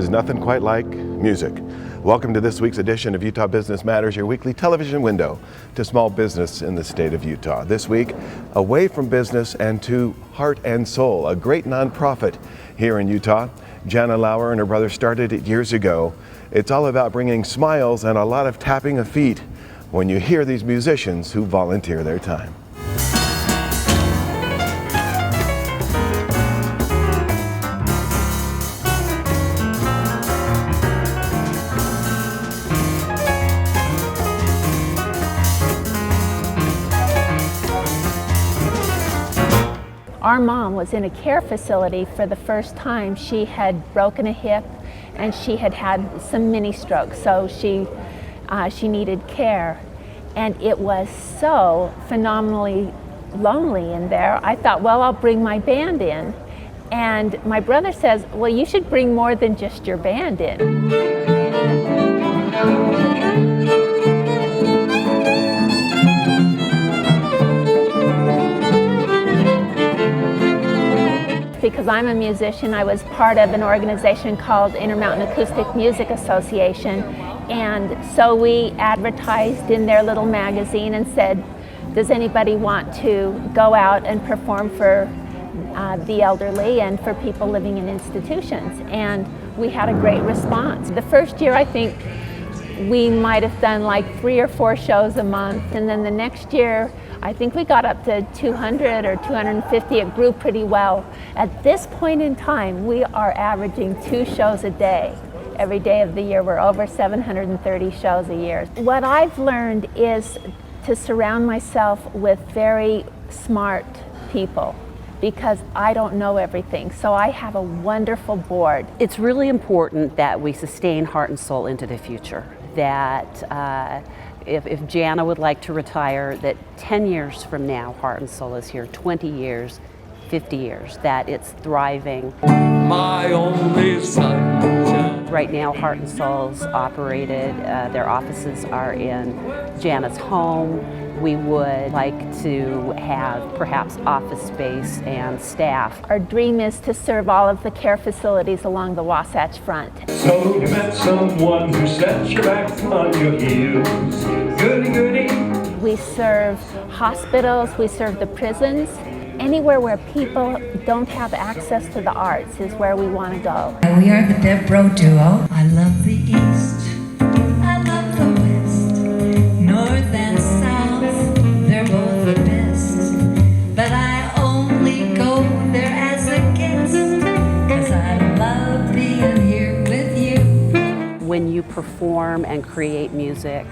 There's nothing quite like music. Welcome to this week's edition of Utah Business Matters, your weekly television window to small business in the state of Utah. This week, away from business and to Heart and Soul, a great nonprofit here in Utah. Janna Lauer and her brother started it years ago. It's all about bringing smiles and a lot of tapping of feet when you hear these musicians who volunteer their time. Our mom was in a care facility for the first time. She had broken a hip and she had had some mini strokes, so she needed care. And it was so phenomenally lonely in there. I thought, well, I'll bring my band in. And my brother says, well, you should bring more than just your band in. Because I'm a musician, I was part of an organization called Intermountain Acoustic Music Association, and so we advertised in their little magazine and said, does anybody want to go out and perform for the elderly and for people living in institutions? And we had a great response. The first year, I think we might have done like 3 or 4 shows a month, and then the next year I think we got up to 200 or 250. It grew pretty well. At this point in time, we are averaging 2 shows a day. Every day of the year, we're over 730 shows a year. What I've learned is to surround myself with very smart people, because I don't know everything. So I have a wonderful board. It's really important that we sustain Heart and Soul into the future. That if Janna would like to retire, that 10 years from now, Heart and Soul is here, 20 years, 50 years, that it's thriving. My only son. Right now, Heart and Soul's operated, their offices are in Janna's home. We would like to have perhaps office space and staff. Our dream is to serve all of the care facilities along the Wasatch Front. So you met someone who sets your back on your heels. Goody, goody. We serve hospitals, we serve the prisons. Anywhere where people don't have access to the arts is where we want to go. We are the Debro duo. I love the East, I love the West, North and South, they're both the best. But I only go there as a guest, 'cause I love being here with you. When you perform and create music,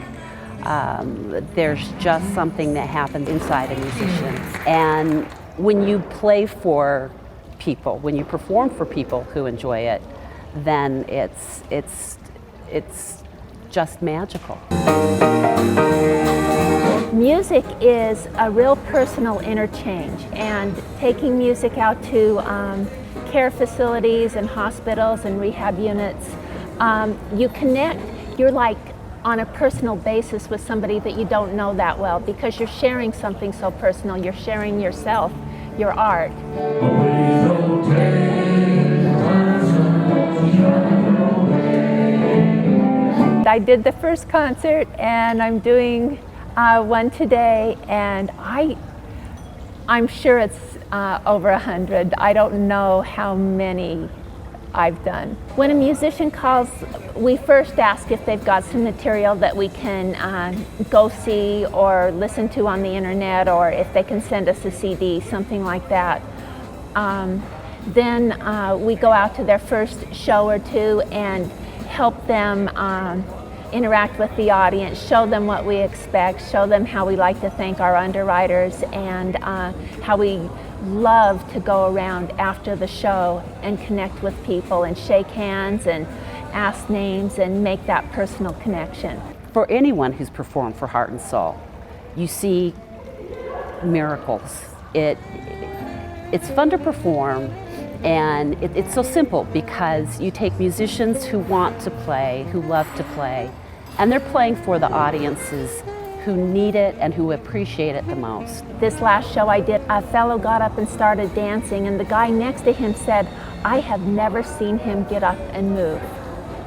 there's just something that happens inside a musician. And when you play for people, when you perform for people who enjoy it, then it's just magical. Music is a real personal interchange, and taking music out to care facilities and hospitals and rehab units, you connect, you're like on a personal basis with somebody that you don't know that well, because you're sharing something so personal. You're sharing yourself, your art. I did the first concert, and I'm doing one today, and I'm sure it's over 100. I don't know how many I've done. When a musician calls, we first ask if they've got some material that we can go see or listen to on the internet, or if they can send us a CD, something like that. Then we go out to their first show or two and help them interact with the audience, show them what we expect, show them how we like to thank our underwriters, and how we love to go around after the show and connect with people and shake hands and ask names and make that personal connection. For anyone who's performed for Heart and Soul, you see miracles. It's fun to perform, and it's so simple because you take musicians who want to play, who love to play, and they're playing for the audiences who need it and who appreciate it the most. This last show I did, a fellow got up and started dancing, and the guy next to him said, I have never seen him get up and move.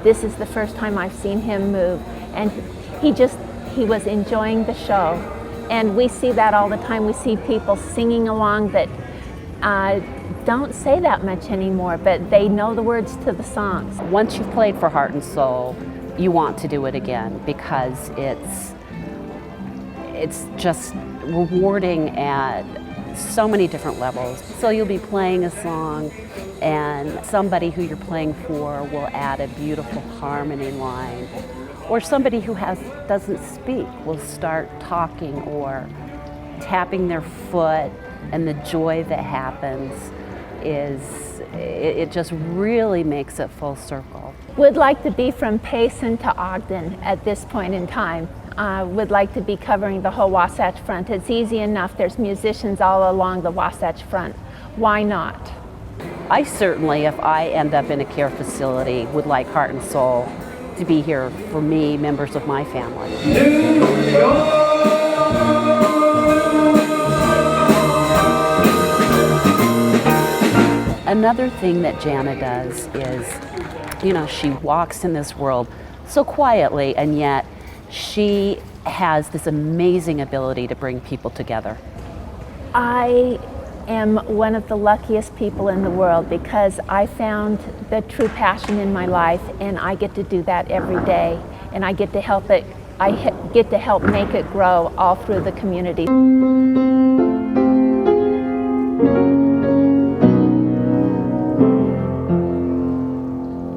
this is the first time I've seen him move. And he was enjoying the show. And we see that all the time. We see people singing along that don't say that much anymore, but they know the words to the songs. Once you've played for Heart and Soul, you want to do it again because it's just rewarding at so many different levels. So you'll be playing a song and somebody who you're playing for will add a beautiful harmony line, or somebody who doesn't speak will start talking or tapping their foot, and the joy that happens it just really makes it full circle. Would like to be from Payson to Ogden at this point in time. Would like to be covering the whole Wasatch Front. It's easy enough. There's musicians all along the Wasatch Front. Why not? I certainly, if I end up in a care facility, would like Heart and Soul to be here for me, members of my family. New York. Another thing that Janna does is, she walks in this world so quietly, and yet she has this amazing ability to bring people together. I am one of the luckiest people in the world because I found the true passion in my life, and I get to do that every day, and I get to help it. I get to help make it grow all through the community.